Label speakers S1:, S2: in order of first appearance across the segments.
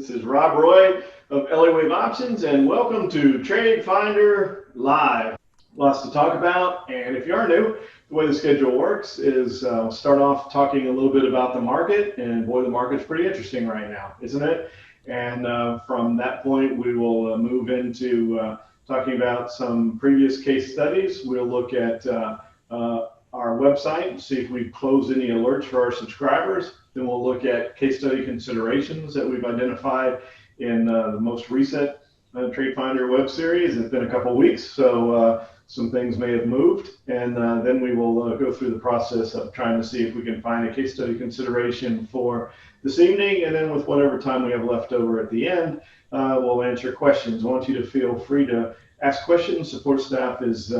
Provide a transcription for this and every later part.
S1: This is Rob Roy of Elliott Wave Options, and welcome to TradeFinder Live. Lots to talk about, and if you are new, the way the schedule works is start off talking a little bit about the market, and boy, the market's pretty interesting right now, isn't it? And from that point, we will move into talking about some previous case studies. We'll look at our website, see if we've closed any alerts for our subscribers. Then we'll look at case study considerations that we've identified in the most recent TradeFinder web series. It's been a couple weeks, so some things may have moved. And then we will go through the process of trying to see if we can find a case study consideration for this evening. And then with whatever time we have left over at the end, we'll answer questions. I want you to feel free to ask questions. Support staff is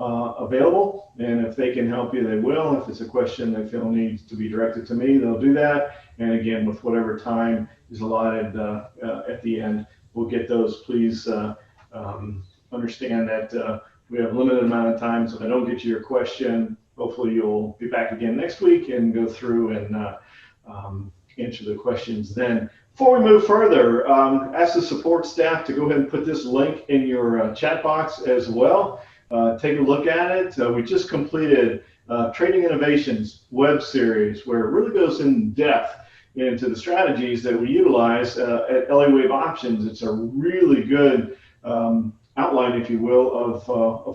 S1: available, and if they can help you, they will. If it's a question they feel needs to be directed to me, they'll do that. And again, with whatever time is allotted at the end, we'll get those. Please understand that we have a limited amount of time, so if I don't get you your question, hopefully you'll be back again next week and go through and answer the questions then. Before we move further, ask the support staff to go ahead and put this link in your chat box as well. Take a look at it. We just completed Trading Innovations web series, where it really goes in depth into the strategies that we utilize at Elliott Wave Options. It's a really good outline, if you will, of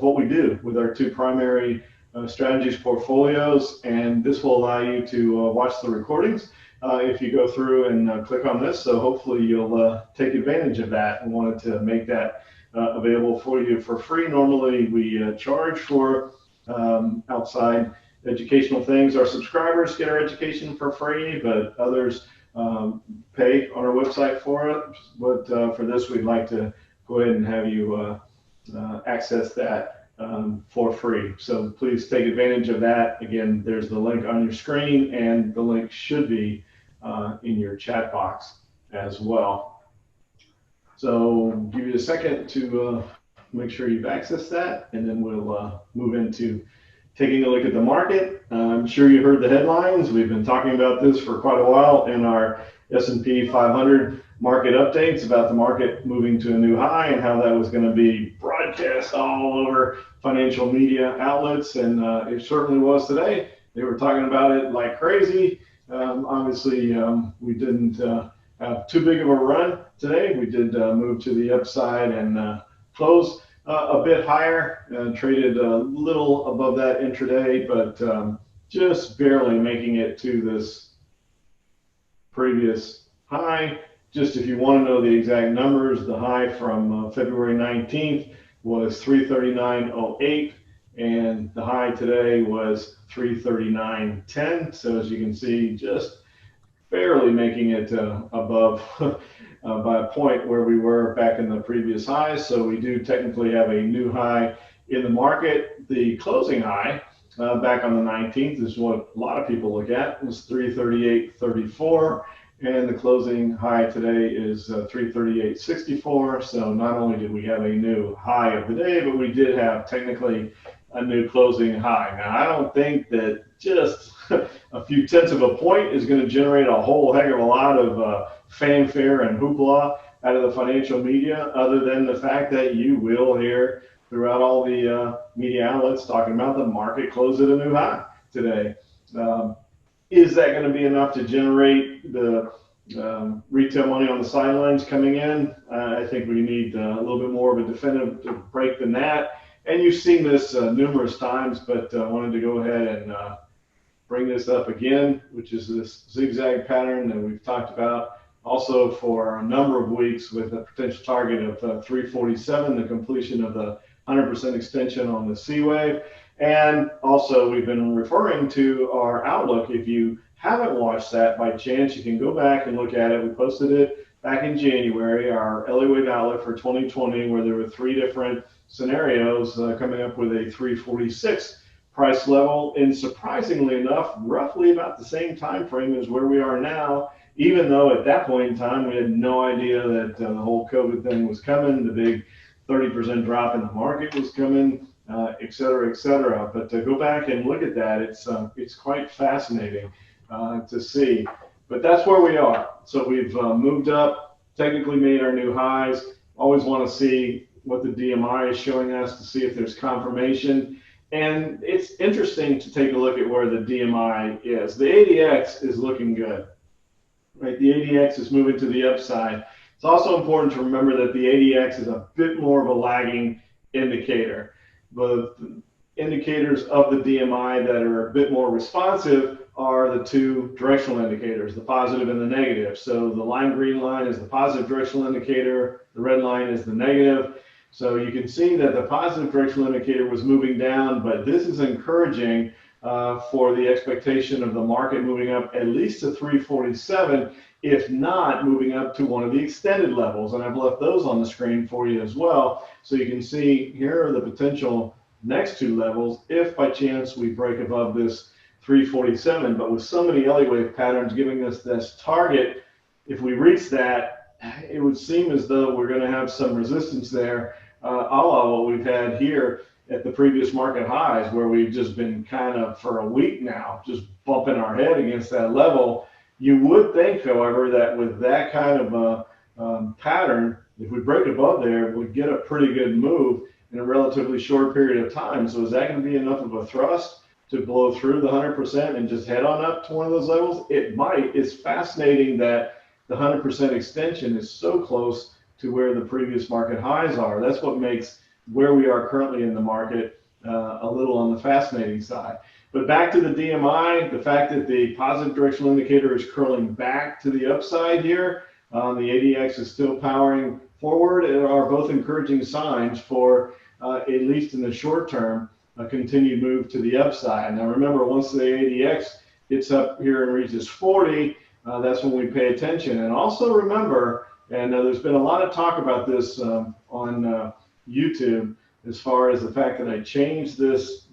S1: what we do with our two primary strategies portfolios, and this will allow you to watch the recordings if you go through and click on this. So hopefully you'll take advantage of that, and wanted to make that available for you for free. Normally we charge for outside educational things. Our subscribers get our education for free, but others pay on our website for it. But for this, we'd like to go ahead and have you access that for free. So please take advantage of that. Again, there's the link on your screen, and the link should be in your chat box as well. So give you a second to make sure you've accessed that, and then we'll move into taking a look at the market. I'm sure you heard the headlines. We've been talking about this for quite a while in our S&P 500 market updates about the market moving to a new high and how that was going to be broadcast all over financial media outlets, and it certainly was today. They were talking about it like crazy. Obviously, we didn't have too big of a run today. We did move to the upside and close a bit higher, traded a little above that intraday, but just barely making it to this previous high. Just if you want to know the exact numbers, the high from February 19th was 339.08, and the high today was 339.10. So as you can see, just barely making it above by a point where we were back in the previous highs. So we do technically have a new high in the market. The closing high back on the 19th is what a lot of people look at, was 338.34, and the closing high today is 338.64. So not only did we have a new high of the day, but we did have technically a new closing high. Now, I don't think that just a few tenths of a point is going to generate a whole heck of a lot of fanfare and hoopla out of the financial media, other than the fact that you will hear throughout all the media outlets talking about the market closed at a new high today. Is that going to be enough to generate the retail money on the sidelines coming in? I think we need a little bit more of a definitive break than that. And you've seen this numerous times, but I wanted to go ahead and bring this up again, which is this zigzag pattern that we've talked about also for a number of weeks, with a potential target of 347, the completion of the 100% extension on the C wave. And also we've been referring to our outlook. If you haven't watched that by chance, you can go back and look at it. We posted it back in January, our Elliott Wave outlook for 2020, where there were 3 different scenarios coming up with a 346 price level, and surprisingly enough, roughly about the same time frame as where we are now, even though at that point in time we had no idea that the whole COVID thing was coming, the big 30% drop in the market was coming, et cetera, et cetera. But to go back and look at that, it's quite fascinating to see. But that's where we are. So we've moved up technically made our new highs. Always want to see what the DMI is showing us to see if there's confirmation. And it's interesting to take a look at where the DMI is. The ADX is looking good, right? The ADX is moving to the upside. It's also important to remember that the ADX is a bit more of a lagging indicator. The indicators of the DMI that are a bit more responsive are the two directional indicators, the positive and the negative. So the green line is the positive directional indicator, the red line is the negative. So you can see that the positive directional indicator was moving down, but this is encouraging for the expectation of the market moving up at least to 347, if not moving up to one of the extended levels. And I've left those on the screen for you as well. So you can see here are the potential next two levels if by chance we break above this 347. But with so many Elliott Wave patterns giving us this target, if we reach that, it would seem as though we're going to have some resistance there, a la what we've had here at the previous market highs, where we've just been kind of for a week now just bumping our head against that level. You would think, however, that with that kind of a pattern, if we break above there, we'd get a pretty good move in a relatively short period of time. So is that going to be enough of a thrust to blow through the 100% and just head on up to one of those levels? It might. It's fascinating that the 100% extension is so close to where the previous market highs are. That's what makes where we are currently in the market a little on the fascinating side. But back to the DMI, the fact that the positive directional indicator is curling back to the upside here, the ADX is still powering forward, are both encouraging signs for, at least in the short term, a continued move to the upside. Now remember, once the ADX gets up here and reaches 40, that's when we pay attention. And also remember, and there's been a lot of talk about this on YouTube, as far as the fact that I changed this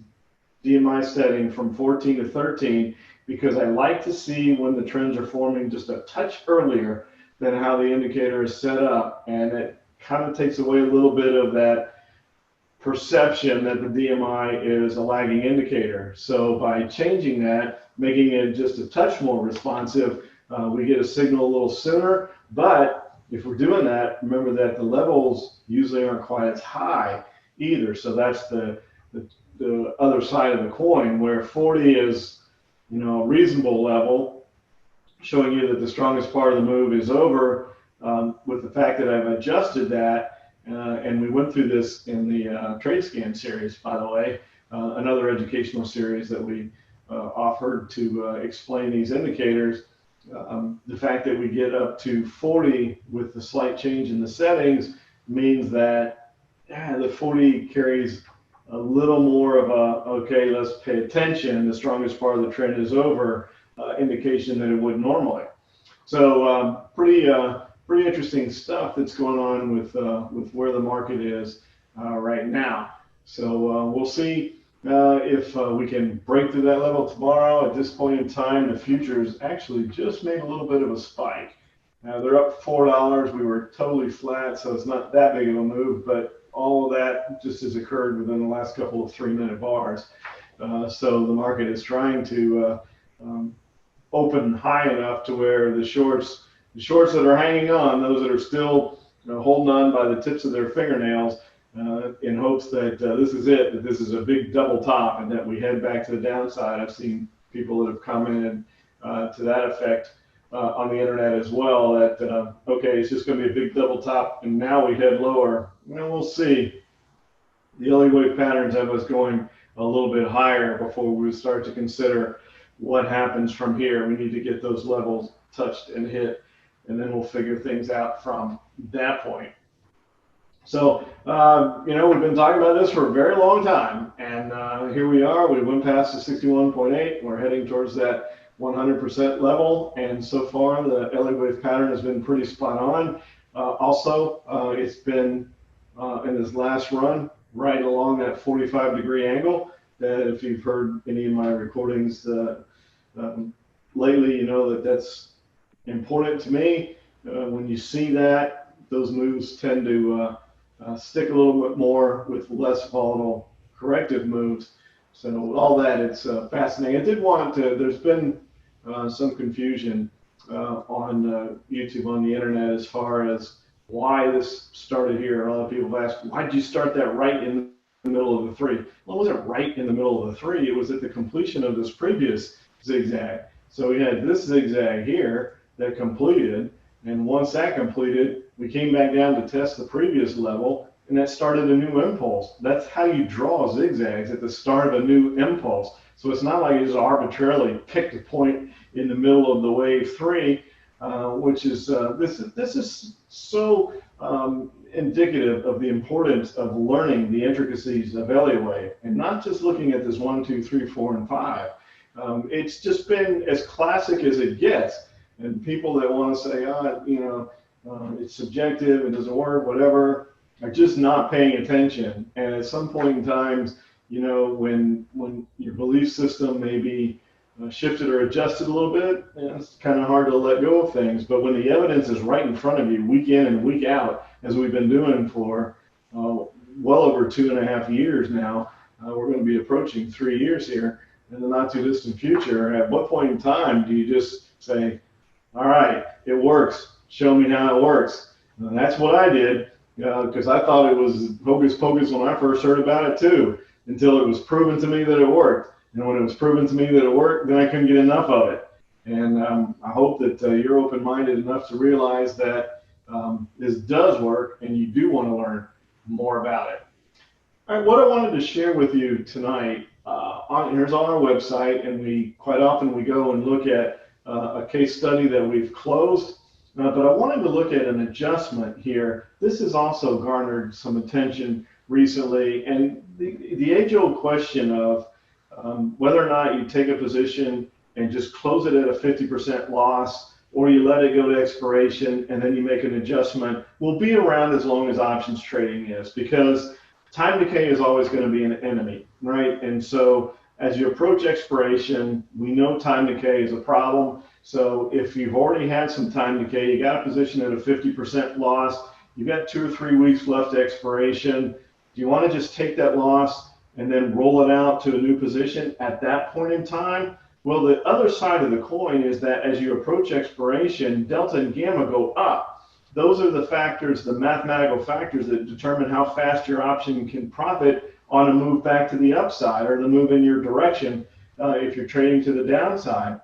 S1: DMI setting from 14 to 13 because I like to see when the trends are forming just a touch earlier than how the indicator is set up, and it kind of takes away a little bit of that perception that the DMI is a lagging indicator. So by changing that, making it just a touch more responsive, we get a signal a little sooner. But if we're doing that, remember that the levels usually aren't quite as high either. So that's the other side of the coin, where 40 is, a reasonable level, showing you that the strongest part of the move is over, with the fact that I've adjusted that, and we went through this in the TradeScan series, by the way, another educational series that we offered to explain these indicators. The fact that we get up to 40 with the slight change in the settings means that the 40 carries a little more of a, okay, let's pay attention, the strongest part of the trend is over, indication than it would normally. So pretty interesting stuff that's going on with where the market is right now. So we'll see if we can break through that level tomorrow. At this point in time, the futures actually just made a little bit of a spike. They're up $4. We were totally flat, so it's not that big of a move, but all of that just has occurred within the last couple of 3-minute bars. So the market is trying to open high enough to where the shorts that are hanging on, those that are still holding on by the tips of their fingernails, in hopes that this is it, that this is a big double top and that we head back to the downside. I've seen people that have commented to that effect on the internet as well, that okay, it's just going to be a big double top and now we head lower. Well, we'll see. The Elliott Wave patterns have us going a little bit higher before we start to consider what happens from here. We need to get those levels touched and hit, and then we'll figure things out from that point. So, we've been talking about this for a very long time, and here we are. We went past the 61.8. We're heading towards that 100% level, and so far the Elliott Wave pattern has been pretty spot on. Also, it's been in this last run right along that 45-degree angle. That if you've heard any of my recordings lately, you know that that's important to me. When you see that, those moves tend to stick a little bit more with less volatile corrective moves. So all that, it's fascinating. I did want to, there's been some confusion on YouTube, on the internet, as far as why this started here. A lot of people have asked, why did you start that right in the middle of the three? Well, it wasn't right in the middle of the three. It was at the completion of this previous zigzag. So we had this zigzag here that completed, and once that completed, we came back down to test the previous level, and that started a new impulse. That's how you draw zigzags, at the start of a new impulse. So it's not like you just arbitrarily picked a point in the middle of the wave three, which is this is so indicative of the importance of learning the intricacies of Elliott Wave, and not just looking at this 1, 2, 3, 4, and 5. It's just been as classic as it gets, and people that want to say, it's subjective, it doesn't work, whatever, are just not paying attention. And at some point in time, when your belief system maybe shifted or adjusted a little bit, it's kind of hard to let go of things. But when the evidence is right in front of you, week in and week out, as we've been doing for well over 2.5 years now, we're going to be approaching 3 years here in the not too distant future. At what point in time do you just say, all right, it works, show me how it works? And that's what I did, because I thought it was hocus pocus when I first heard about it too, until it was proven to me that it worked. And when it was proven to me that it worked, then I couldn't get enough of it. And I hope that you're open-minded enough to realize that this does work, and you do want to learn more about it. All right, what I wanted to share with you tonight, here's on our website, and we quite often we go and look at a case study that we've closed, but I wanted to look at an adjustment here. This has also garnered some attention recently, and the age-old question of whether or not you take a position and just close it at a 50% loss, or you let it go to expiration and then you make an adjustment, will be around as long as options trading is, because time decay is always going to be an enemy, right? And so as you approach expiration, we know time decay is a problem. So if you've already had some time decay, you got a position at a 50% loss, you've got 2 or 3 weeks left to expiration, do you want to just take that loss and then roll it out to a new position at that point in time? Well, the other side of the coin is that as you approach expiration, delta and gamma go up. Those are the factors, the mathematical factors that determine how fast your option can profit on a move back to the upside or the move in your direction if you're trading to the downside.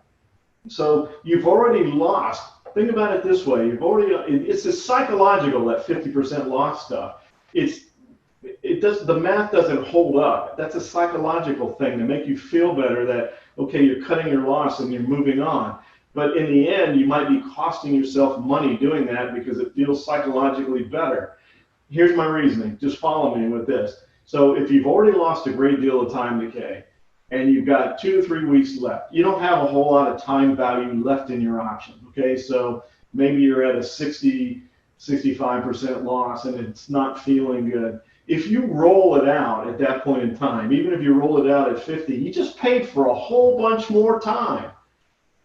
S1: So you've already lost. Think about it this way. It's a psychological, that 50% loss stuff. The math doesn't hold up. That's a psychological thing to make you feel better that, okay, you're cutting your loss and you're moving on. But in the end, you might be costing yourself money doing that because it feels psychologically better. Here's my reasoning. Just follow me with this. So if you've already lost a great deal of time decay and you've got 2 to 3 weeks left, you don't have a whole lot of time value left in your option. Okay, so maybe you're at a 65% loss and it's not feeling good. If you roll it out at that point in time, even if you roll it out at 50, you just paid for a whole bunch more time.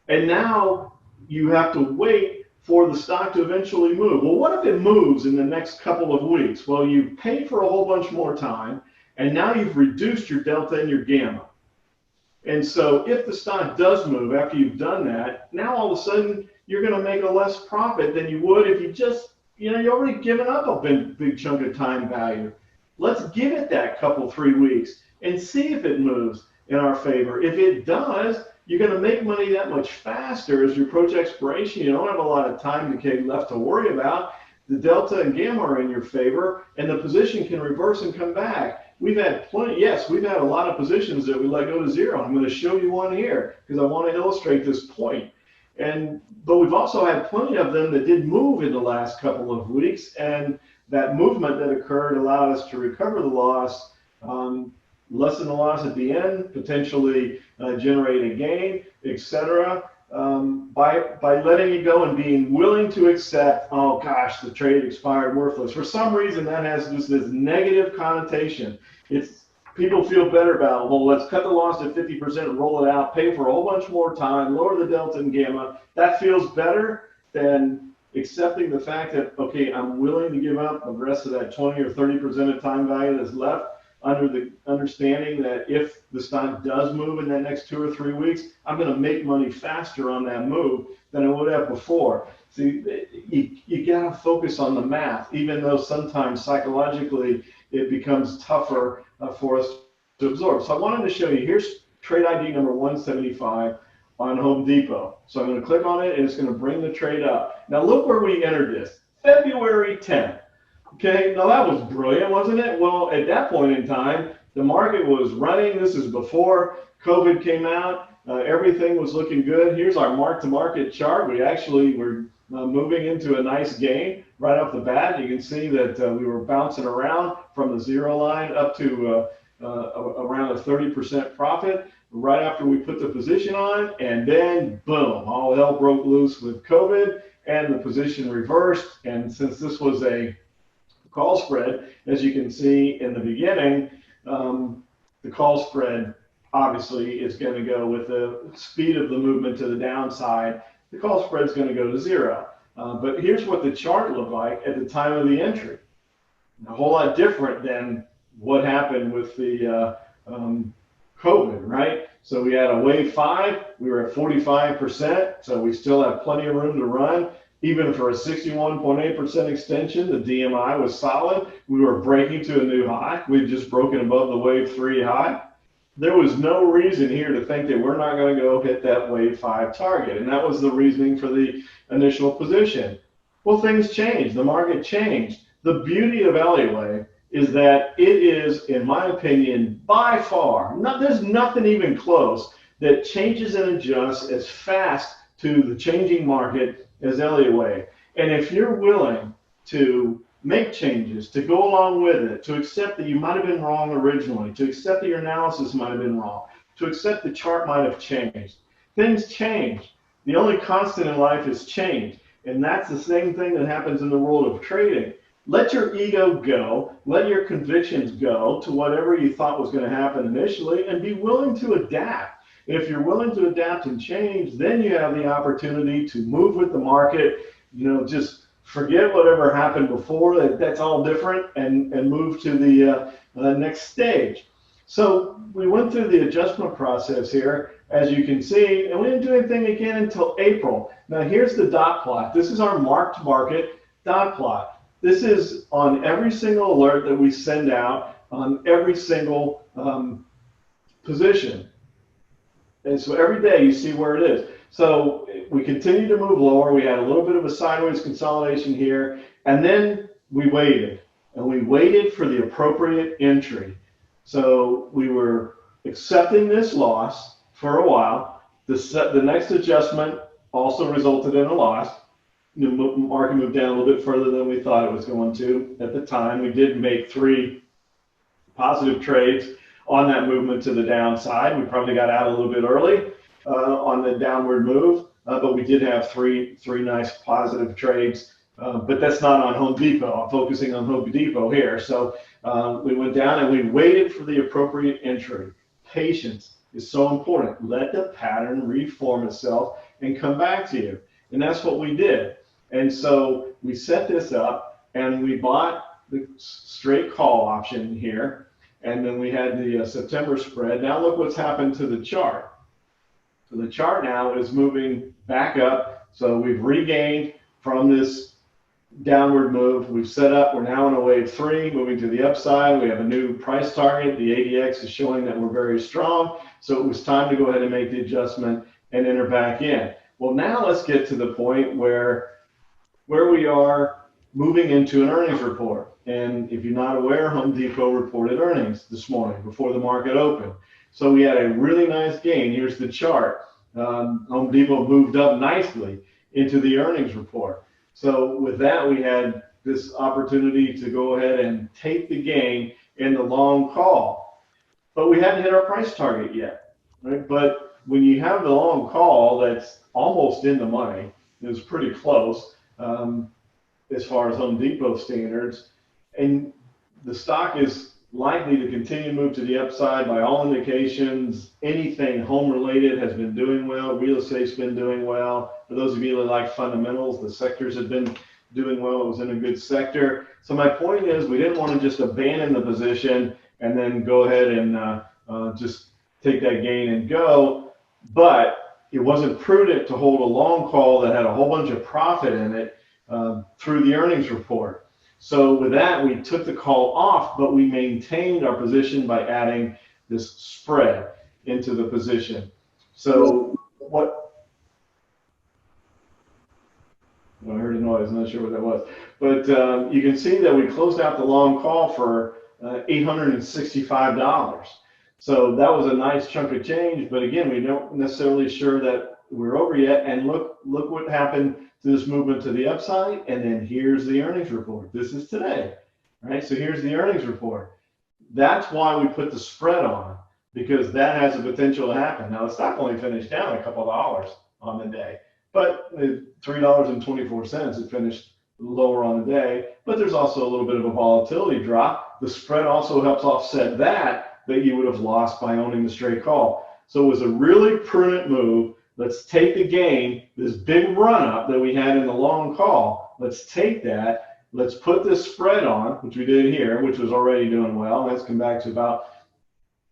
S1: And now you have to wait for the stock to eventually move. Well, what if it moves in the next couple of weeks? Well, you've paid for a whole bunch more time, and now you've reduced your delta and your gamma. And so if the stock does move after you've done that, now all of a sudden you're going to make a less profit than you would if you just, you're already given up a big chunk of time value. Let's give it that couple, 3 weeks and see if it moves in our favor. If it does, you're going to make money that much faster as you approach expiration. You don't have a lot of time decay left to worry about. The delta and gamma are in your favor, and the position can reverse and come back. We've had plenty, yes, we've had a lot of positions that we let go to zero. I'm going to show you one here because I want to illustrate this point. But we've also had plenty of them that did move in the last couple of weeks, and that movement that occurred allowed us to recover the loss, lessen the loss at the end, potentially generate a gain, etc. By letting it go and being willing to accept, oh gosh, the trade expired, worthless. For some reason, that has just this negative connotation. People feel better about, well, let's cut the loss to 50%, roll it out, pay for a whole bunch more time, lower the delta and gamma. That feels better than accepting the fact that, okay, I'm willing to give up the rest of that 20 or 30% of time value that's left under the understanding that if the stock does move in that next 2 or 3 weeks, I'm going to make money faster on that move than I would have before. See, you got to focus on the math, even though sometimes psychologically it becomes tougher for us to absorb. So I wanted to show you, here's trade ID number 175 on Home Depot. So I'm going to click on it and it's going to bring the trade up. Now look where we entered this, February 10th. Okay, now that was brilliant, wasn't it? Well, at that point in time, the market was running. This is before COVID came out. Everything was looking good. Here's our mark-to-market chart. We actually were moving into a nice gain right off the bat. You can see that we were bouncing around from the zero line up to around a 30% profit right after we put the position on, and then boom, all hell broke loose with COVID and the position reversed. And since this was a call spread, as you can see in the beginning, the call spread obviously is going to go with the speed of the movement to the downside. The call spread is going to go to zero. But here's what the chart looked like at the time of the entry. A whole lot different than what happened with the COVID, right? So we had a wave 5, we were at 45%, so we still have plenty of room to run. Even for a 61.8% extension, the DMI was solid. We were breaking to a new high. We've just broken above the wave 3 high. There was no reason here to think that we're not going to go hit that wave 5 target, and that was the reasoning for the initial position. Well, things changed. The market changed. The beauty of Elliott Wave is that it is, in my opinion, by far, there's nothing even close that changes and adjusts as fast to the changing market as Elliott Wave. And if you're willing to make changes, to go along with it, to accept that you might have been wrong originally, to accept that your analysis might have been wrong, to accept the chart might have changed, things change. The only constant in life is change. And that's the same thing that happens in the world of trading. Let your ego go, let your convictions go to whatever you thought was going to happen initially, and be willing to adapt. If you're willing to adapt and change, then you have the opportunity to move with the market, just forget whatever happened before, that's all different, and move to the next stage. So we went through the adjustment process here, as you can see, and we didn't do anything again until April. Now here's the dot plot. This is our marked market dot plot. This is on every single alert that we send out on every single position. And so every day you see where it is. So we continue to move lower. We had a little bit of a sideways consolidation here, and then we waited. And we waited for the appropriate entry. So we were accepting this loss for a while. The next adjustment also resulted in a loss. The market moved down a little bit further than we thought it was going to at the time. We did make 3 positive trades on that movement to the downside. We probably got out a little bit early on the downward move, but we did have three nice positive trades. But that's not on Home Depot. I'm focusing on Home Depot here. So we went down and we waited for the appropriate entry. Patience is so important. Let the pattern reform itself and come back to you. And that's what we did. And so we set this up and we bought the straight call option here. And then we had the September spread. Now look what's happened to the chart. So the chart now is moving back up. So we've regained from this downward move. We've set up, we're now in a wave 3, moving to the upside. We have a new price target. The ADX is showing that we're very strong. So it was time to go ahead and make the adjustment and enter back in. Well, now let's get to the point where we are moving into an earnings report. And if you're not aware, Home Depot reported earnings this morning before the market opened. So we had a really nice gain. Here's the chart. Home Depot moved up nicely into the earnings report. So with that, we had this opportunity to go ahead and take the gain in the long call. But we hadn't hit our price target yet, right? But when you have the long call that's almost in the money, it was pretty close as far as Home Depot standards, and the stock is likely to continue to move to the upside by all indications. Anything home related has been doing well. Real estate's been doing well. For those of you that like fundamentals, the sectors have been doing well. It was in a good sector. So my point is, we didn't want to just abandon the position and then go ahead and just take that gain and go. But it wasn't prudent to hold a long call that had a whole bunch of profit in it through the earnings report. So with that, we took the call off, but we maintained our position by adding this spread into the position. So what? I heard a noise, I'm not sure what that was. But you can see that we closed out the long call for $865. So that was a nice chunk of change, but again, we don't necessarily sure that we're over yet. And look what happened to this movement to the upside. And then here's the earnings report. This is today, right? So here's the earnings report. That's why we put the spread on, because that has the potential to happen. Now the stock only finished down a couple of dollars on the day, but $3.24, it finished lower on the day, but there's also a little bit of a volatility drop. The spread also helps offset that you would have lost by owning the straight call. So it was a really prudent move. Let's take the gain, this big run up that we had in the long call. Let's take that. Let's put this spread on, which we did here, which was already doing well. Let's come back to about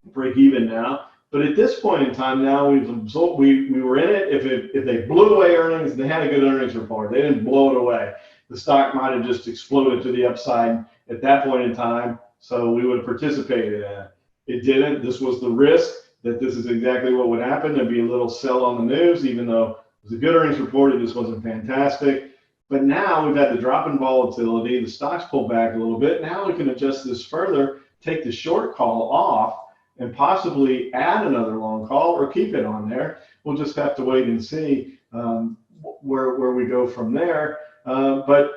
S1: break even now. But at this point in time, now we've absorbed, we were in it. If they blew away earnings, they had a good earnings report. They didn't blow it away. The stock might have just exploded to the upside at that point in time. So we would have participated in it. It didn't. This was the risk that this is exactly what would happen. There'd be a little sell on the news, even though it was a good earnings report. It just wasn't fantastic. But now we've had the drop in volatility. The stock's pulled back a little bit. Now we can adjust this further, take the short call off, and possibly add another long call or keep it on there. We'll just have to wait and see where we go from there. But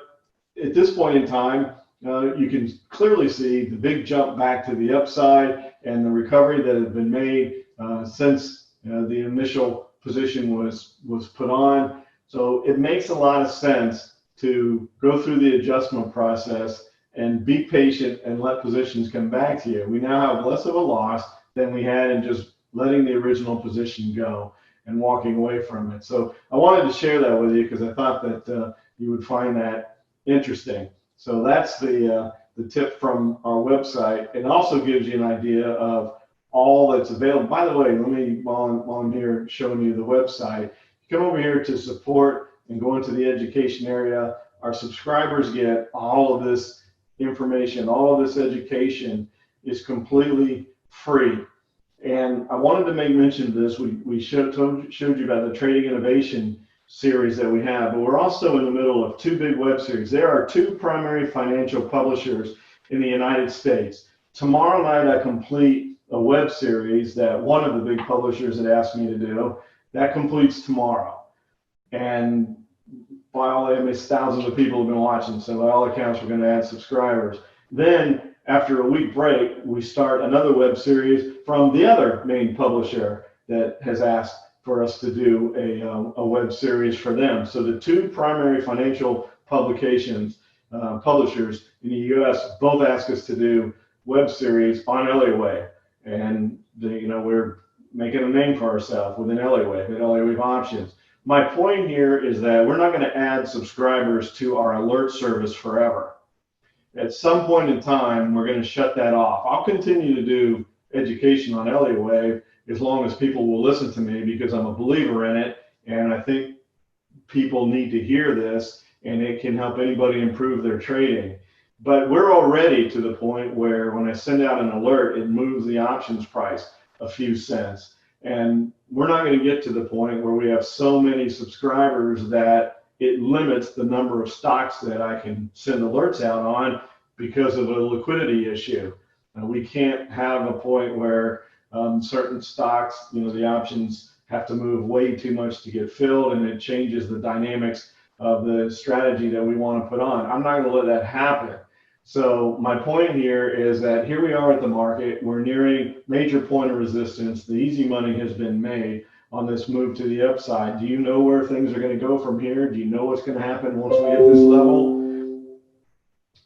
S1: at this point in time, you can clearly see the big jump back to the upside and the recovery that has been made since the initial position was put on. So it makes a lot of sense to go through the adjustment process and be patient and let positions come back to you. We now have less of a loss than we had in just letting the original position go and walking away from it. So I wanted to share that with you because I thought that you would find that interesting. So that's the tip from our website. It also gives you an idea of all that's available. By the way, let me, while I'm here showing you the website, come over here to support and go into the education area. Our subscribers get all of this information, all of this education is completely free. And I wanted to make mention of this. We showed you about the trading innovation series that we have, but we're also in the middle of two big web series. There are two primary financial publishers in the United States. Tomorrow night I complete a web series that one of the big publishers had asked me to do. That completes tomorrow. And by all accounts, thousands of people have been watching, so by all accounts we're going to add subscribers. Then after a week break, we start another web series from the other main publisher that has asked for us to do a web series for them. So the two primary financial publications, publishers in the US, both ask us to do web series on Elliott Wave. And we're making a name for ourselves within Elliott Wave, at Elliott Wave Options. My point here is that we're not going to add subscribers to our alert service forever. At some point in time, we're going to shut that off. I'll continue to do education on Elliott Wave as long as people will listen to me, because I'm a believer in it, and I think people need to hear this, and it can help anybody improve their trading. But we're already to the point where when I send out an alert, it moves the options price a few cents. And we're not going to get to the point where we have so many subscribers that it limits the number of stocks that I can send alerts out on because of a liquidity issue. We can't have a point where certain stocks, the options have to move way too much to get filled, and it changes the dynamics of the strategy that we want to put on. I'm not going to let that happen. So my point here is that here we are at the market. We're nearing major point of resistance. The easy money has been made on this move to the upside. Do you know where things are going to go from here? Do you know what's going to happen once we hit this level?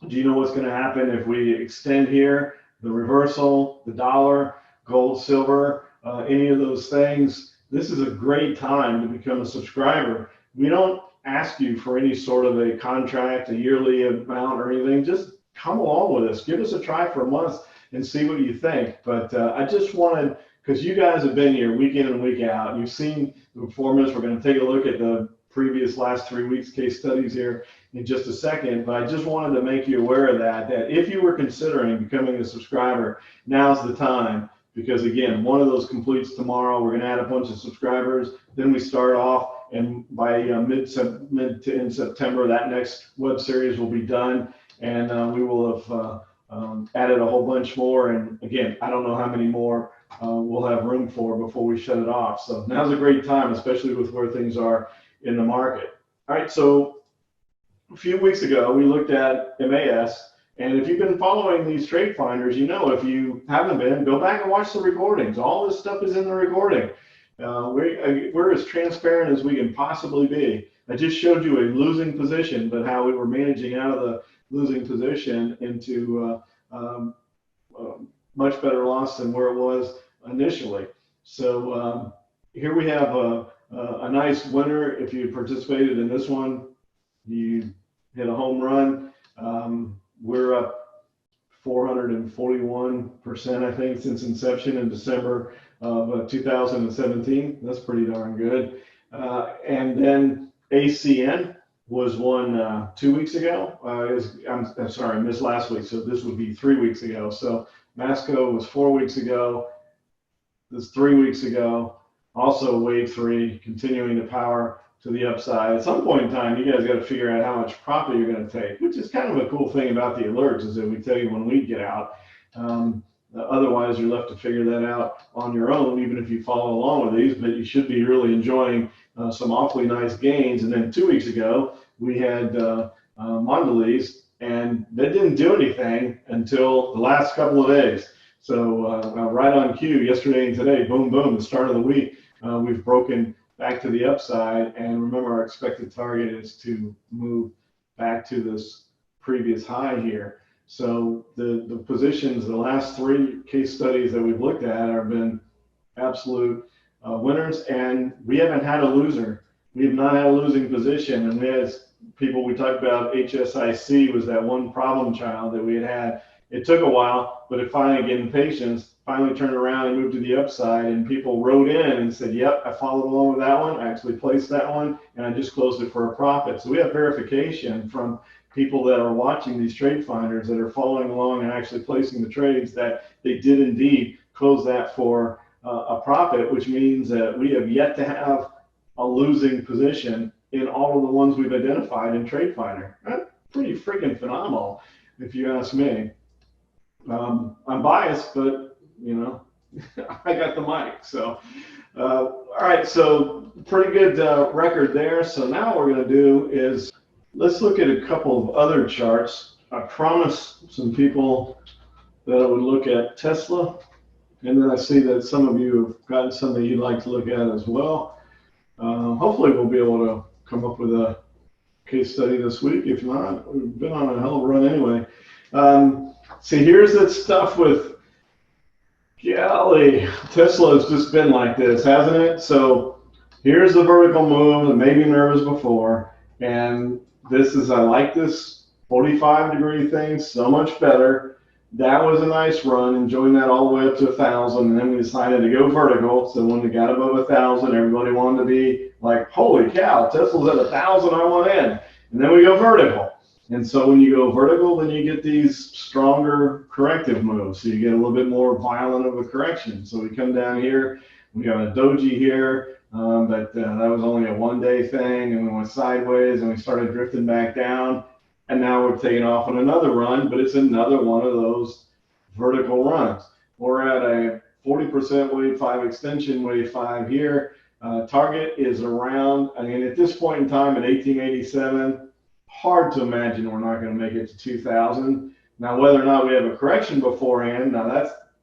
S1: Do you know what's going to happen if we extend here? The reversal, the dollar, gold, silver, any of those things. This is a great time to become a subscriber. We don't ask you for any sort of a contract, a yearly amount or anything. Just come along with us. Give us a try for a month and see what you think. But I just wanted, because you guys have been here week in and week out, you've seen the performance. We're going to take a look at the previous last 3 weeks case studies here in just a second, but I just wanted to make you aware of that if you were considering becoming a subscriber, now's the time. Because again, one of those completes tomorrow. We're going to add a bunch of subscribers. Then we start off, and by mid to end September, that next web series will be done, and we will have added a whole bunch more. And again, I don't know how many more we'll have room for before we shut it off. So now's a great time, especially with where things are in the market. All right, so a few weeks ago, we looked at MAS. And if you've been following these trade finders, you know, if you haven't been, go back and watch the recordings. All this stuff is in the recording. We're as transparent as we can possibly be. I just showed you a losing position, but how we were managing out of the losing position into much better loss than where it was initially. So here we have a nice winner. If you participated in this one, you hit a home run. We're up 441%, I think, since inception in December of 2017. That's pretty darn good. And then ACN was one 2 weeks ago. I'm sorry, I missed last week, so this would be 3 weeks ago. So Masco was 4 weeks ago. This is 3 weeks ago. Also wave 3, continuing to power to the upside. At some point in time, you guys got to figure out how much profit you're going to take, which is kind of a cool thing about the alerts, is that we tell you when we get out. Otherwise, you're left to figure that out on your own, even if you follow along with these. But you should be really enjoying some awfully nice gains. And then 2 weeks ago, we had Mondelez, and they didn't do anything until the last couple of days. So right on cue, yesterday and today, boom, boom, the start of the week, we've broken back to the upside. And remember, our expected target is to move back to this previous high here. So the positions, the last 3 case studies that we've looked at have been absolute winners, and we haven't had a loser. We have not had a losing position. And we had people, we talked about HSIC was that one problem child that we had. It took a while, but it finally, again, patience, finally turned around and moved to the upside, and people wrote in and said, yep, I followed along with that one. I actually placed that one, and I just closed it for a profit. So we have verification from people that are watching these trade finders that are following along and actually placing the trades that they did indeed close that for a profit, which means that we have yet to have a losing position in all of the ones we've identified in TradeFinder. That's pretty freaking phenomenal, if you ask me. I'm biased, but you know, I got the mic. So, all right, so pretty good record there. So now what we're going to do is let's look at a couple of other charts. I promised some people that I would look at Tesla, and then I see that some of you have gotten something you'd like to look at as well. Hopefully we'll be able to come up with a case study this week. If not, we've been on a hell of a run anyway. See, here's that stuff with, golly, Tesla has just been like this, hasn't it? So here's the vertical move that made me nervous before, and this is, I like this 45-degree thing so much better. That was a nice run, enjoying that all the way up to 1,000, and then we decided to go vertical. So when we got above 1,000, everybody wanted to be like, holy cow, Tesla's at 1,000, I want in. And then we go vertical. And so when you go vertical, then you get these stronger corrective moves. So you get a little bit more violent of a correction. So we come down here, we got a doji here, but that was only a one-day thing, and we went sideways, and we started drifting back down. And now we're taking off on another run, but it's another one of those vertical runs. We're at a 40% wave 5 extension, wave 5 here. Target is around, I mean, at this point in time, at 1887, hard to imagine we're not going to make it to 2,000. Now, whether or not we have a correction beforehand, now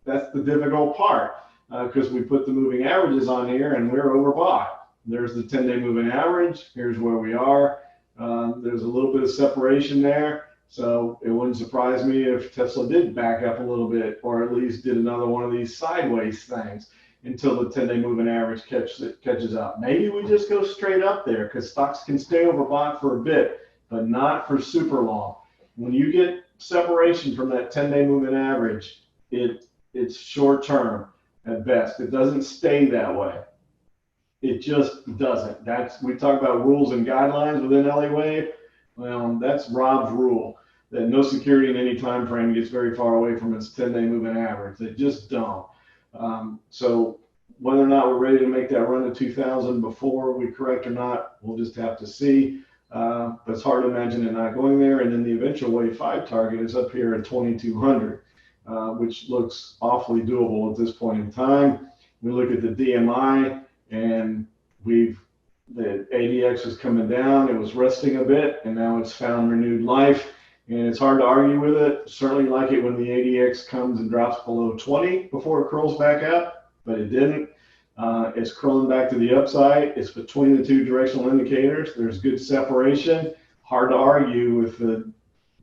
S1: that's the difficult part, because we put the moving averages on here and we're overbought. There's the 10-day moving average. Here's where we are. There's a little bit of separation there, so it wouldn't surprise me if Tesla did back up a little bit, or at least did another one of these sideways things until the 10-day moving average catches up. Maybe we just go straight up there, because stocks can stay overbought for a bit, but not for super long. When you get separation from that 10-day moving average, it's short term at best. It doesn't stay that way. It just doesn't. We talk about rules and guidelines within Elliott Wave. Well, that's Rob's rule that no security in any time frame gets very far away from its 10-day moving average. They just don't. So whether or not we're ready to make that run to 2,000 before we correct or not, we'll just have to see. But it's hard to imagine it not going there. And then the eventual wave 5 target is up here at 2,200, which looks awfully doable at this point in time. We look at the DMI, and the ADX is coming down. It was resting a bit, and now it's found renewed life. And it's hard to argue with it. Certainly like it when the ADX comes and drops below 20 before it curls back up, but it didn't. It's curling back to the upside. It's between the two directional indicators. There's good separation. Hard to argue with the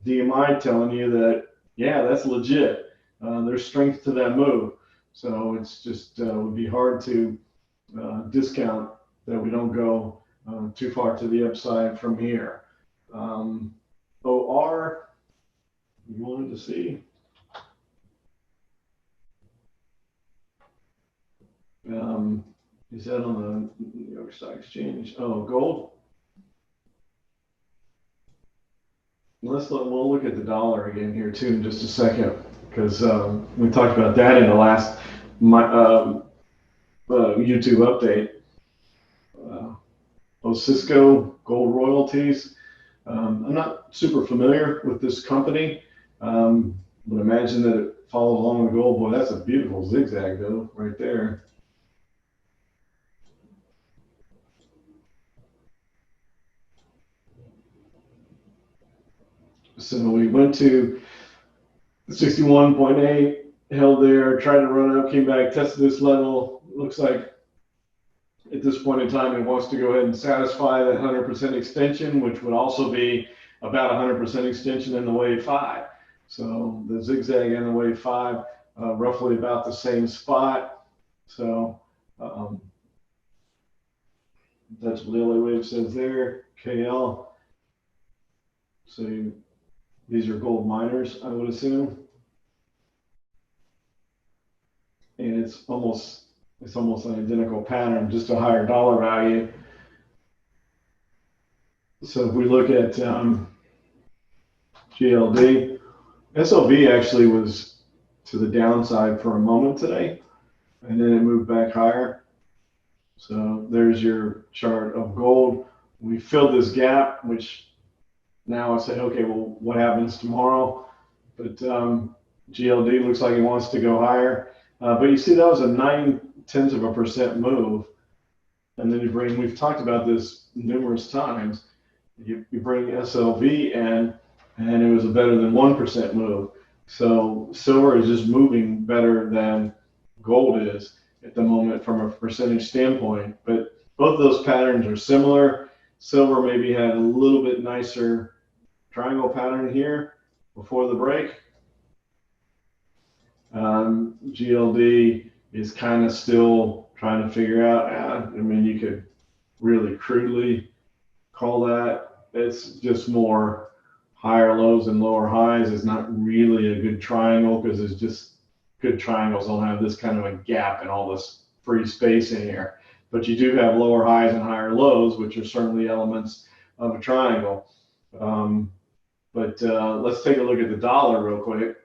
S1: DMI telling you that, yeah, that's legit. There's strength to that move. So it's just would be hard to discount that we don't go too far to the upside from here. OR, you wanted to see? Is that on the New York Stock Exchange? Oh, gold. We'll look at the dollar again here too in just a second, because we talked about that in the last YouTube update. Cisco Gold Royalties. I'm not super familiar with this company. Would imagine that it follows along the gold. Boy, that's a beautiful zigzag though, right there. So we went to 61.8, held there, tried to run up, came back, tested this level. Looks like at this point in time, it wants to go ahead and satisfy that 100% extension, which would also be about 100% extension in the wave 5. So the zigzag and the wave 5, roughly about the same spot. So that's what the Elliott Wave says there, KL. So these are gold miners, I would assume. And it's almost an identical pattern, just a higher dollar value. So if we look at GLD, SLV actually was to the downside for a moment today, and then it moved back higher. So there's your chart of gold. We filled this gap, which now I say, okay, well, what happens tomorrow? But GLD looks like it wants to go higher. But you see that was a 0.9% move. And then we've talked about this numerous times, you bring SLV in, and it was a better than 1% move. So silver is just moving better than gold is at the moment from a percentage standpoint. But both of those patterns are similar. Silver maybe had a little bit nicer triangle pattern here before the break. GLD is kind of still trying to figure out, I mean, you could really crudely call that. It's just more higher lows and lower highs. It's not really a good triangle, because it's just good triangles don't have this kind of a gap and all this free space in here. But you do have lower highs and higher lows, which are certainly elements of a triangle. But let's take a look at the dollar real quick.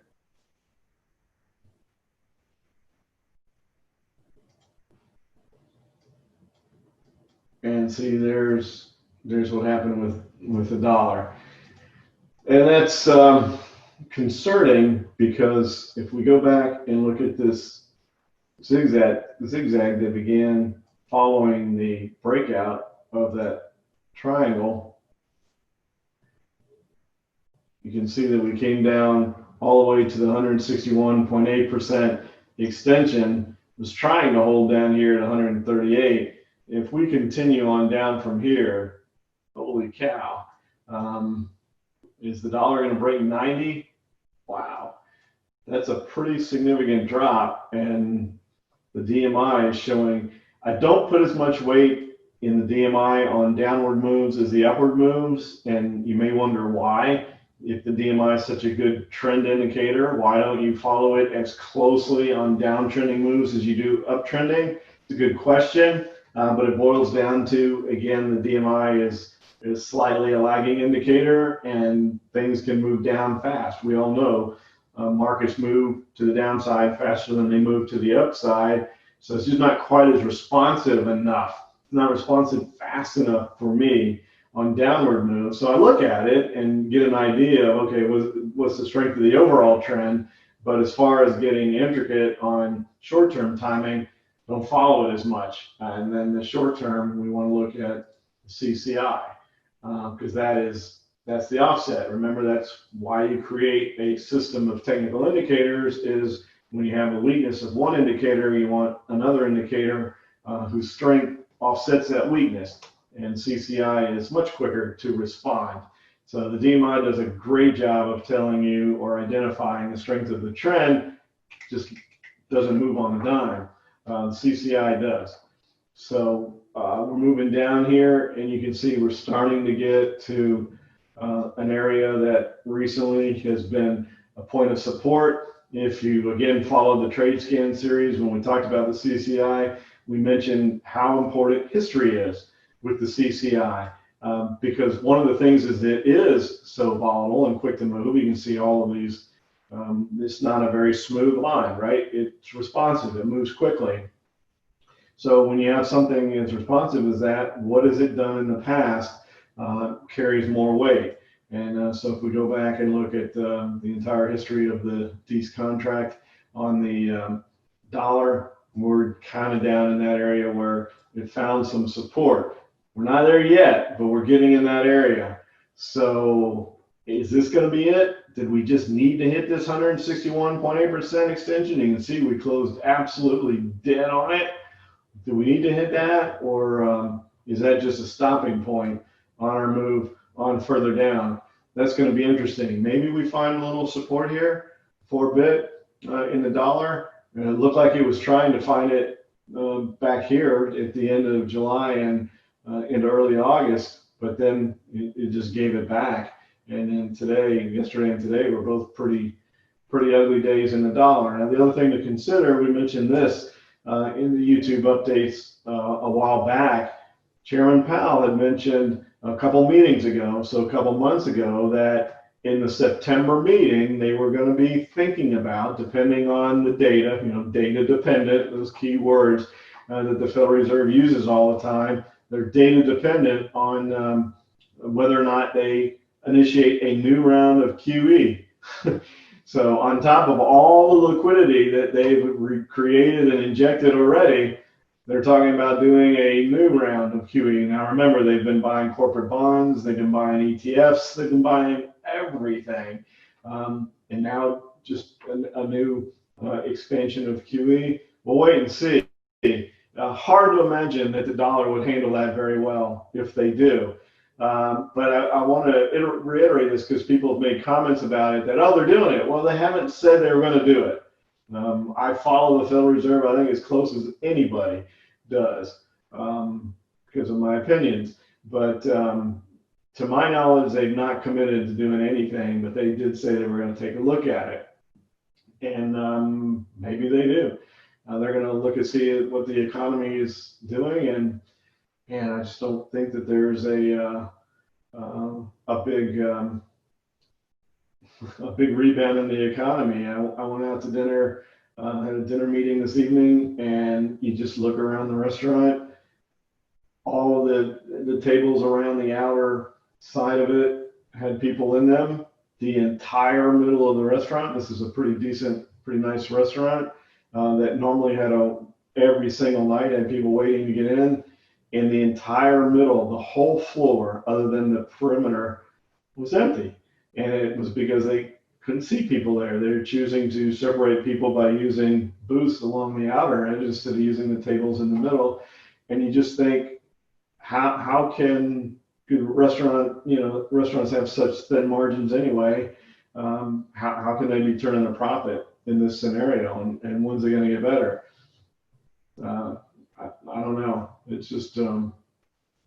S1: And see, there's what happened with the dollar. And that's concerning, because if we go back and look at this zigzag that began following the breakout of that triangle, you can see that we came down all the way to the 161.8% extension, was trying to hold down here at 138. If we continue on down from here, holy cow, is the dollar going to break 90? Wow, that's a pretty significant drop. And the DMI is showing, I don't put as much weight in the DMI on downward moves as the upward moves, and you may wonder why. if the DMI is such a good trend indicator, why don't you follow it as closely on downtrending moves as you do uptrending? It's a good question, but it boils down to, again, the DMI is slightly a lagging indicator, and things can move down fast. We all know markets move to the downside faster than they move to the upside, so it's just not quite as responsive enough. It's not responsive fast enough for me on downward moves. So I look at it and get an idea of, okay, what's the strength of the overall trend, but as far as getting intricate on short-term timing, don't follow it as much. And then the short term, we want to look at CCI. Because that's the offset. Remember, that's why you create a system of technical indicators, is when you have a weakness of one indicator, you want another indicator whose strength offsets that weakness. And CCI is much quicker to respond. So the DMI does a great job of telling you or identifying the strength of the trend, just doesn't move on a dime. CCI does. So we're moving down here, and you can see we're starting to get to an area that recently has been a point of support. If you, again, followed the trade scan series, when we talked about the CCI, we mentioned how important history is with the CCI, because one of the things is that it is so volatile and quick to move. You can see all of these. It's not a very smooth line, right? It's responsive. It moves quickly. So when you have something as responsive as that, what has it done in the past carries more weight. And so if we go back and look at the entire history of the DEES contract on the dollar, we're kind of down in that area where it found some support. We're not there yet, but we're getting in that area. So is this going to be it? Did we just need to hit this 161.8% extension? You can see we closed absolutely dead on it. Do we need to hit that, or is that just a stopping point on our move on further down? That's going to be interesting. Maybe we find a little support here for a bit in the dollar. And it looked like it was trying to find it back here at the end of July and into early August, but then it just gave it back. And then today, yesterday and today, were both pretty ugly days in the dollar. Now, the other thing to consider, we mentioned this in the YouTube updates a while back. Chairman Powell had mentioned a couple meetings ago, so a couple months ago, that in the September meeting, they were going to be thinking about, depending on the data, data dependent, those key words that the Federal Reserve uses all the time, they're data dependent on whether or not they initiate a new round of QE. So on top of all the liquidity that they've created and injected already, they're talking about doing a new round of QE. Now remember, they've been buying corporate bonds, they've been buying ETFs, they've been buying everything. And now just a new expansion of QE. We'll wait and see. Hard to imagine that the dollar would handle that very well if they do. But I want to reiterate this because people have made comments about it that, oh, they're doing it. Well, they haven't said they were going to do it. I follow the Federal Reserve, I think, as close as anybody does because of my opinions. But to my knowledge, they've not committed to doing anything, but they did say they were going to take a look at it. And maybe they do. They're going to look and see what the economy is doing, and I just don't think that there's a big rebound in the economy. I went out to dinner, had a dinner meeting this evening, and you just look around the restaurant, all of the tables around the outer side of it had people in them. The entire middle of the restaurant, this is a pretty nice restaurant that normally had every single night had people waiting to get in. In the entire middle, the whole floor, other than the perimeter, was empty. And it was because they couldn't see people there. They were choosing to separate people by using booths along the outer edge instead of using the tables in the middle. And you just think, how can restaurants have such thin margins anyway? How can they be turning a profit in this scenario? And when's it going to get better? I don't know. It's just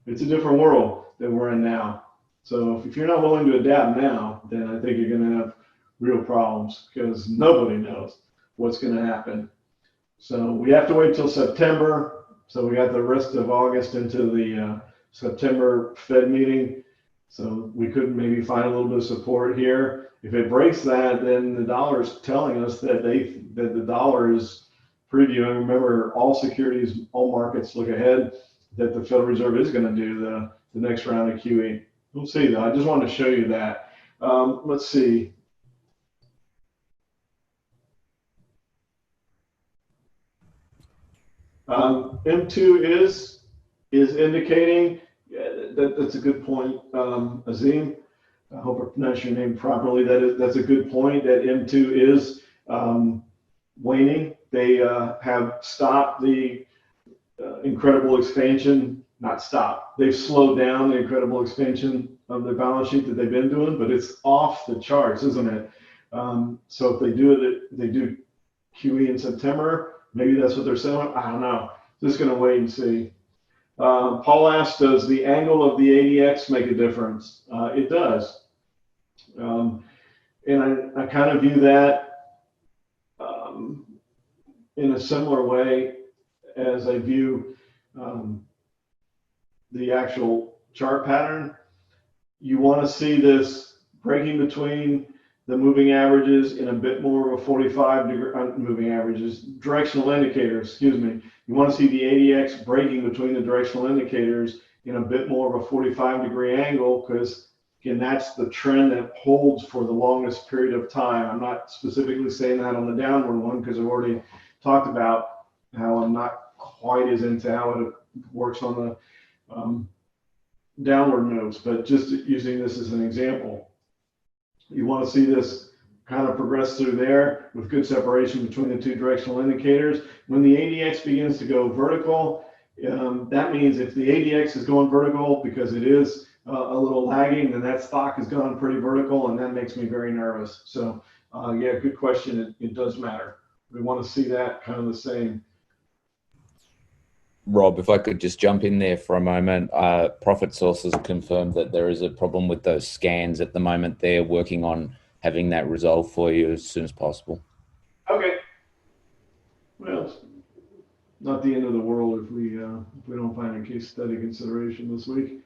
S1: it's a different world that we're in now. So if you're not willing to adapt now, then I think you're going to have real problems because nobody knows what's going to happen. So we have to wait till September. So we got the rest of August into the September Fed meeting. So we could maybe find a little bit of support here. If it breaks that, then the dollar is telling us that the dollar is previewing. Remember, all securities, all markets look ahead that the Federal Reserve is going to do the next round of QE. We'll see though. I just wanted to show you that. Let's see. M2 is indicating, that's a good point, Azim. I hope I pronounced your name properly. That's a good point that M2 is waning. They have stopped the incredible expansion, not stopped. They've slowed down the incredible expansion of their balance sheet that they've been doing, but it's off the charts, isn't it? So if they do QE in September, maybe that's what they're saying. I don't know. Just going to wait and see. Paul asked, does the angle of the ADX make a difference? It does. And I kind of view that in a similar way as I view the actual chart pattern. You want to see this breaking between the moving averages in a bit more of a 45-degree moving averages, directional indicators, excuse me. You want to see the ADX breaking between the directional indicators in a bit more of a 45-degree angle, because again, that's the trend that holds for the longest period of time. I'm not specifically saying that on the downward one because I've already talked about how I'm not quite as into how it works on the downward moves, but just using this as an example. You want to see this kind of progress through there with good separation between the two directional indicators. When the ADX begins to go vertical, that means if the ADX is going vertical because it is a little lagging, then that stock has gone pretty vertical, and that makes me very nervous. So yeah, good question. It does matter. We want to see that kind of the same.
S2: Rob, if I could just jump in there for a moment, Profit Sources confirmed that there is a problem with those scans at the moment. They're working on having that resolved for you as soon as possible.
S1: Okay. Well, it's not the end of the world if we don't find a case study consideration this week.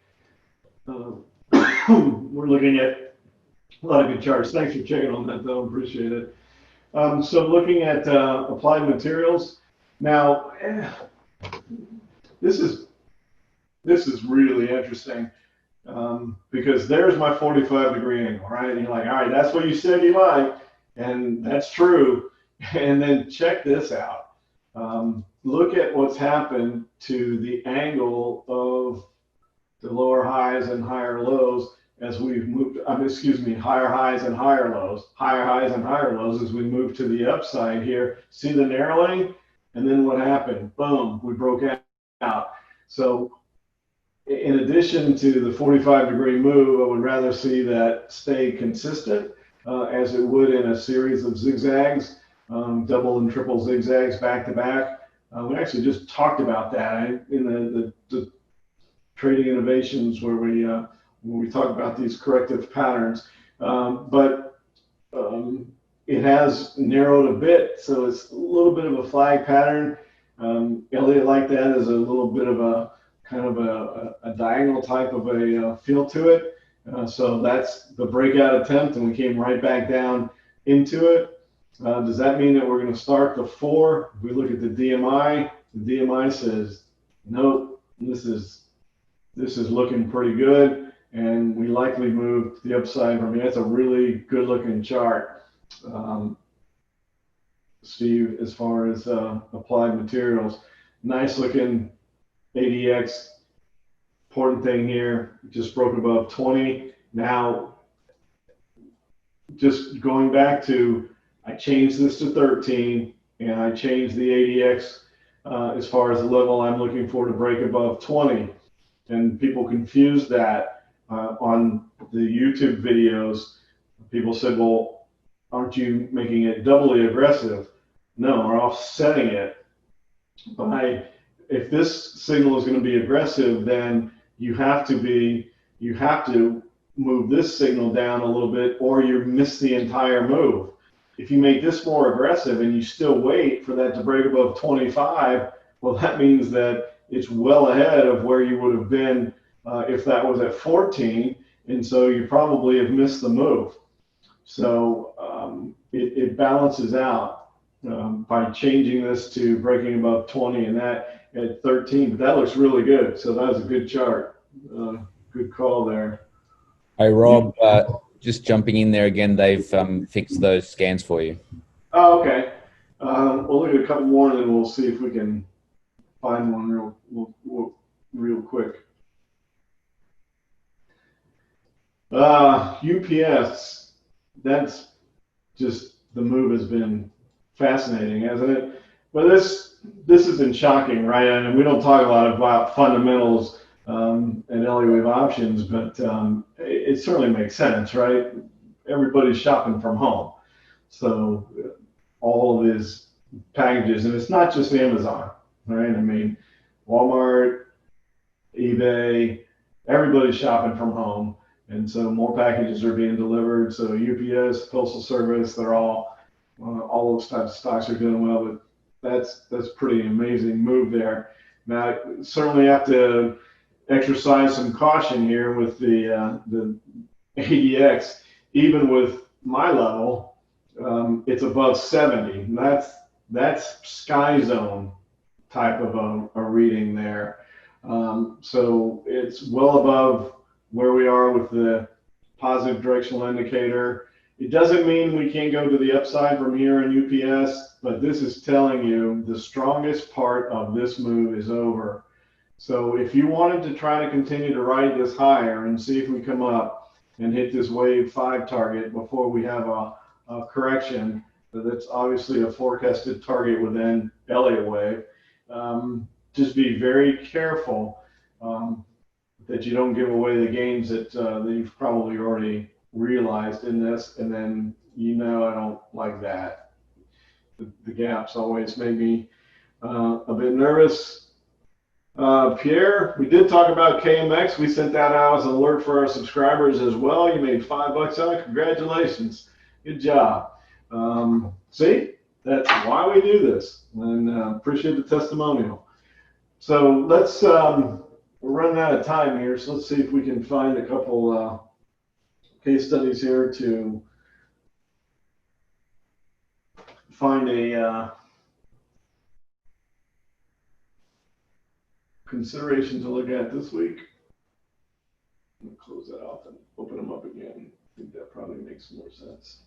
S1: We're looking at a lot of good charts. Thanks for checking on that, though. Appreciate it. So looking at applied materials now. This is really interesting because there's my 45-degree angle, right? And you're like, all right, that's what you said you like, and that's true. And then check this out. Look at what's happened to the angle of the lower highs and higher lows as we've moved. Excuse me, higher highs and higher lows, higher highs and higher lows as we move to the upside here. See the narrowing, and then what happened? Boom, we broke out. So in addition to the 45-degree move, I would rather see that stay consistent as it would in a series of zigzags, double and triple zigzags back to back. We actually just talked about that in the trading innovations where we talk about these corrective patterns. But it has narrowed a bit, so it's a little bit of a flag pattern. Elliott liked that as a little bit of a kind of a diagonal type of a feel to it. So that's the breakout attempt, and we came right back down into it. Does that mean that we're going to start the 4? If we look at the DMI says, nope, this is looking pretty good, and we likely move to the upside from here. That's a really good looking chart. Steve, as far as applied materials, nice looking ADX. Important thing here, just broke above 20. Now, just going back to, I changed this to 13, and I changed the ADX as far as the level I'm looking for to break above 20. And people confused that on the YouTube videos. People said, well, aren't you making it doubly aggressive? No, we're offsetting it. If this signal is going to be aggressive, then you have to move this signal down a little bit, or you miss the entire move. If you make this more aggressive and you still wait for that to break above 25, well, that means that it's well ahead of where you would have been if that was at 14, and so you probably have missed the move. So it balances out by changing this to breaking above 20 and that at 13. But that looks really good. So that was a good chart. Good call there.
S2: Hey, Rob, just jumping in there again, they've fixed those scans for you.
S1: Oh, okay. We'll look at a couple more and then we'll see if we can find one real quick. UPS, that's just, the move has been fascinating, hasn't it? But this has been shocking, right? And we don't talk a lot about fundamentals and Elliott Wave options, but it certainly makes sense, right? Everybody's shopping from home. So all of his packages, and it's not just Amazon, right? I mean, Walmart, eBay, everybody's shopping from home. And so more packages are being delivered. So UPS, Postal Service, they're all those types of stocks are doing well. But that's pretty amazing move there. Now, certainly have to exercise some caution here with the ADX. Even with my level, it's above 70. And that's sky zone type of a reading there. So it's well above where we are with the positive directional indicator. It doesn't mean we can't go to the upside from here in UPS, but this is telling you the strongest part of this move is over. So if you wanted to try to continue to ride this higher and see if we come up and hit this wave 5 target before we have a correction, that's obviously a forecasted target within Elliott Wave, just be very careful that you don't give away the gains that you've probably already realized in this, and then I don't like that. The gaps always make me a bit nervous. Pierre, we did talk about KMX. We sent that out as an alert for our subscribers as well. You made $5 on it. Congratulations. Good job. See, that's why we do this, and appreciate the testimonial. So let's, we're running out of time here, so let's see if we can find a couple case studies here to find a consideration to look at this week. I'm going to close that off and open them up again. I think that probably makes more sense.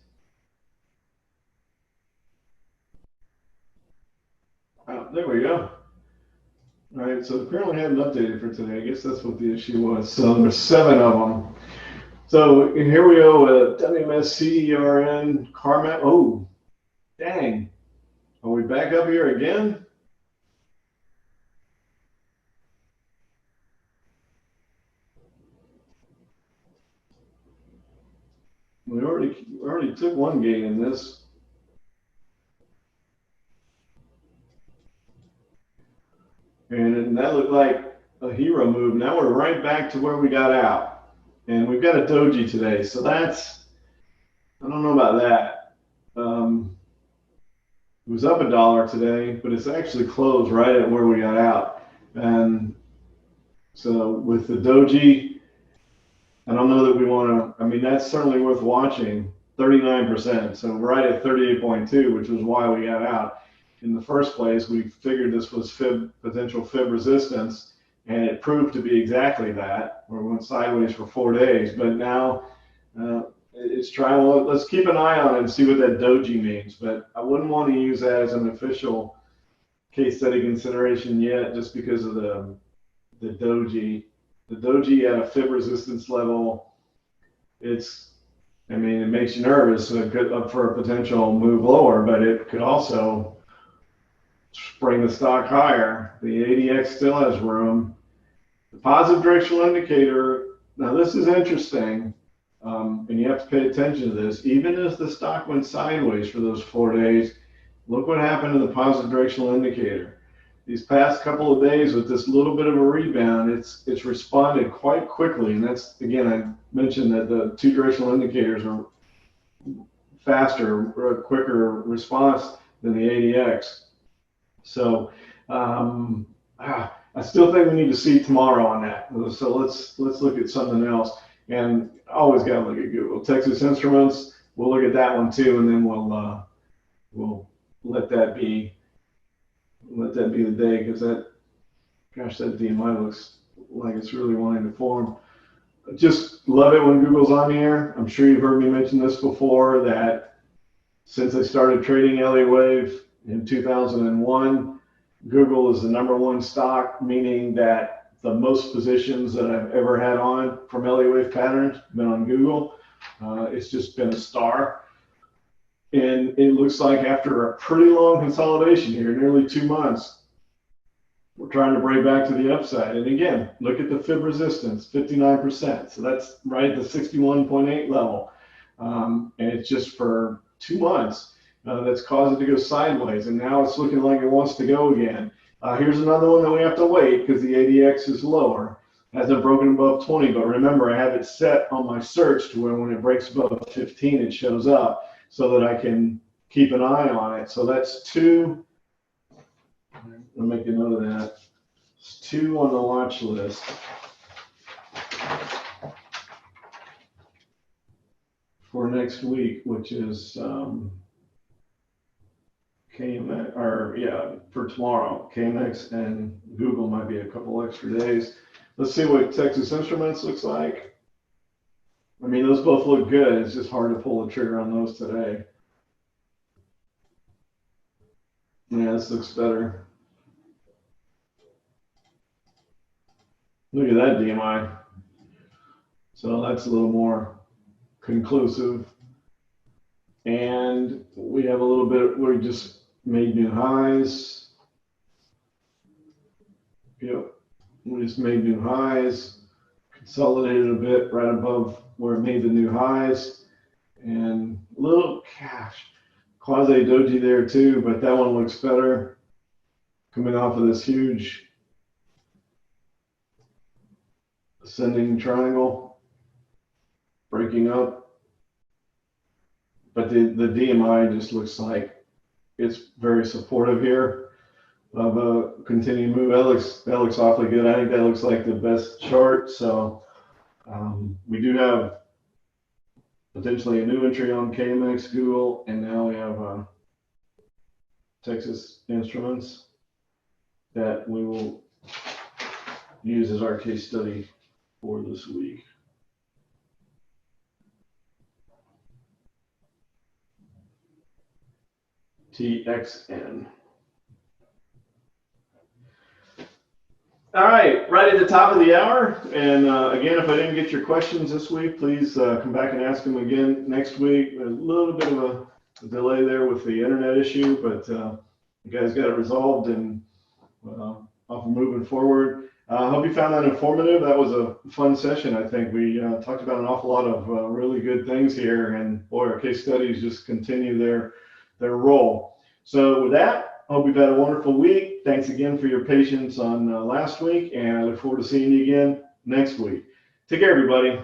S1: There we go. All right, so apparently I haven't updated for today. I guess that's what the issue was. So there's 7 of them. So here we go with WMS, CERN, CARMAT. Oh, dang. Are we back up here again? We already took one gain in this. And that looked like a hero move. Now we're right back to where we got out. And we've got a doji today. So that's, I don't know about that. It was up $1 today, but it's actually closed right at where we got out. And so with the doji, I don't know that we want to, I mean, that's certainly worth watching. 39%. So right at 38.2, which was why we got out. In the first place, we figured this was potential fib resistance, and it proved to be exactly that. We went sideways for 4 days, but now it's trying. Well, let's keep an eye on it and see what that doji means. But I wouldn't want to use that as an official case study consideration yet, just because of the doji. The doji at a fib resistance level, I mean, it makes you nervous for a potential move lower, but it could also bring the stock higher. The ADX still has room. The positive directional indicator, now this is interesting, and you have to pay attention to this. Even as the stock went sideways for those 4 days, look what happened to the positive directional indicator. these past couple of days with this little bit of a rebound, it's responded quite quickly. And that's, again, I mentioned that the two directional indicators are faster, or a quicker response than the ADX. So I still think we need to see tomorrow on that. So let's look at something else. And always got to look at Google. Texas Instruments, we'll look at that one too, and then we'll let that be the day, because that DMI looks like it's really wanting to form. Just love it when Google's on here. I'm sure you've heard me mention this before, that since I started trading Elliott Wave in 2001, Google is the #1 stock, meaning that the most positions that I've ever had on from Elliott Wave patterns have been on Google. It's just been a star. And it looks like after a pretty long consolidation here, nearly 2 months, we're trying to break back to the upside. And again, look at the fib resistance, 59%. So that's right at the 61.8 level. And it's just for 2 months that's caused it to go sideways. And now it's looking like it wants to go again. Here's another one that we have to wait because the ADX is lower. Hasn't broken above 20, but remember, I have it set on my search to where when it breaks above 15, it shows up, so that I can keep an eye on it. So that's 2. I'll make a note of that. It's 2 on the watch list. For next week, which is KMX, or yeah, for tomorrow, KMX and Google might be a couple extra days. Let's see what Texas Instruments looks like. I mean, those both look good. It's just hard to pull the trigger on those today. Yeah, this looks better. Look at that DMI. So that's a little more conclusive. And we have a little bit, we just made new highs. Yep, we just made new highs, consolidated a bit right above where it made the new highs, and a little quasi doji there too, but that one looks better coming off of this huge ascending triangle breaking up. But the DMI just looks like it's very supportive here of a continued move. That looks awfully good. I think that looks like the best chart. So we do have potentially a new entry on KMX, Google, and now we have Texas Instruments that we will use as our case study for this week. TXN. All right, right at the top of the hour. And again, if I didn't get your questions this week, please come back and ask them again next week. There's a little bit of a delay there with the internet issue, but you guys got it resolved and off and moving forward. I hope you found that informative. That was a fun session. I think we talked about an awful lot of really good things here, and boy, our case studies just continue their role. So with that, I hope you've had a wonderful week. Thanks again for your patience on last week, and I look forward to seeing you again next week. Take care, everybody.